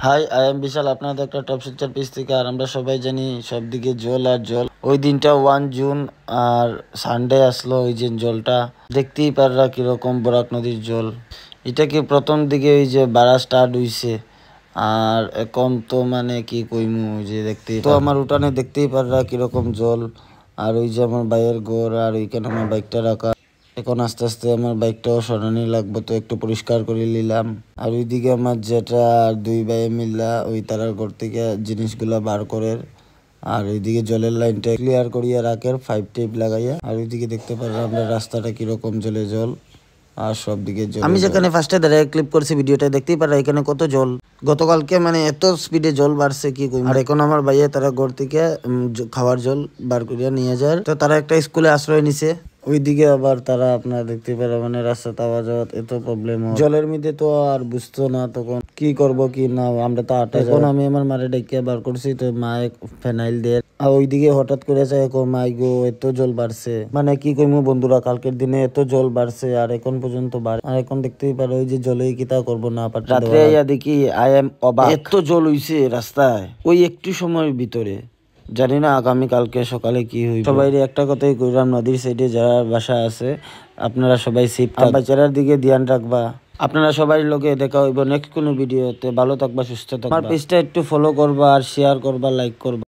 High, I am বিশাল। আপনাদের একটা top Silchar piece থেকে। আর আমরা সবাই জানি সবদিকে জল আর জল। ওই দিনটা 1 জুন আর সানডে আসলো। ওই যে জলটা দেখতেই পাররা কিরকম বরাক নদীর জল। এটা কি প্রথম দিকে ওই যে বাড়া স্টার্ট হইছে, আর এখন তো মানে কি কইমু, ওই যে দেখতেই তো আমার উঠানে দেখতেই পাররা কিরকম জল। আর ওই যে আমার বাইয়ের ঘর, আর ওইখানে আমার বাইকটা রাখা। এখন আস্তে আস্তে আমার বাইকটাও সরানি লাগবে, তো একটু পরিষ্কার করে নিলাম। আর ওইদিকে আমার যেটা দুই ভাই মিল্লা ওই তারার ঘর থেকে জিনিসগুলা বার করে, আর ওইদিকে জলের লাইনটা ক্লিয়ার করিয়া রাখের 5 টেপ লাগাইয়া। আর ওইদিকে দেখতে পারলাম আমরা রাস্তাটা কিরকম জলে জল, আর সব দিকে জল। আমি যেখানে ফার্স্টে দাঁড়িয়ে ক্লিপ করছি ভিডিওটা দেখতেই পারা এখানে কত জল। গতকালকে মানে এত স্পিডে জল বাড়ছে কি কই। আর এখন আমার ভাইয়া তারা ঘর থেকে খাওয়ার জল বার করিয়া নিয়ে যায়। তো তারা একটা স্কুলে আশ্রয় নিছে। ওইদিকে আবার তারা আপনারা দেখতে পারা মানে রাস্তাতে আওয়া যাওয়া এত প্রবলেম হয়। জলের মধ্যে তো আর বুঝতো না তখন কি করব কি না। আমরা তো এখন আমি আমার মারে ডেকে বার করছি, তো মায়ে ফেনাইল দিয়ে। আর ওইদিকে হঠাৎ করে যায় মাই গো এত জল বাড়ছে, মানে কি কইমু বন্ধুরা, কালকের দিনে এত জল বাড়ছে আর এখন পর্যন্ত বাড়ে। আর এখন দেখতেই পারো ওই যে জলে কিতা করবো না পারছি। রাত্রে আইয়া দেখি আই এম অবাক, এত জল হইছে রাস্তায় ওই একটু সময়ের ভিতরে। জানি না আগামী কালকে সকালে কি হইবে। সবাই একটা কথাই কইলাম, নদীর সাইডে যারা বাসা আছে আপনারা সবাই সেফ থাকবা, বাচ্চারার দিকে ধ্যান রাখবা। আপনারা সবাই লোকে দেখা হইব নেক্সট কোনো ভিডিওতে। ভালো থাকবা, সুস্থ থাকবা। আমার পেজটা একটু ফলো করবা, আর শেয়ার করবা, লাইক করবা।